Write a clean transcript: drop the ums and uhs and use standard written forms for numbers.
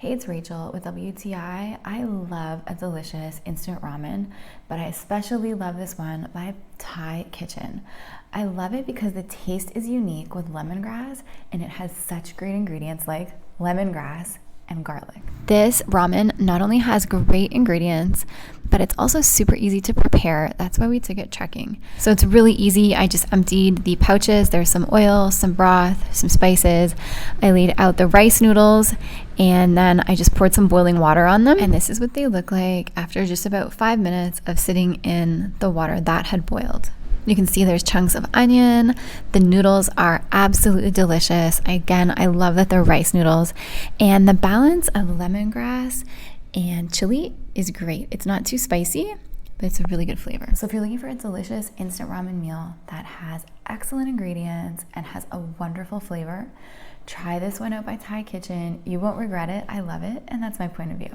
Hey, it's Rachel with WTI. I love a delicious instant ramen, but I especially love this one by Thai Kitchen. I love it because the taste is unique with lemongrass and it has such great ingredients like lemongrass and garlic. This ramen not only has great ingredients, but it's also super easy to prepare. That's why we took it trekking. So it's really easy. I just emptied the pouches. There's some oil, some broth, some spices. I laid out the rice noodles and then I just poured some boiling water on them. And this is what they look like after just about 5 minutes of sitting in the water that had boiled. You can see there's chunks of onion. The noodles are absolutely delicious. Again, I love that they're rice noodles. And the balance of lemongrass and chili is great. It's not too spicy, but it's a really good flavor. So if you're looking for a delicious instant ramen meal that has excellent ingredients and has a wonderful flavor, try this one out by Thai Kitchen. You won't regret it. I love it, and that's my point of view.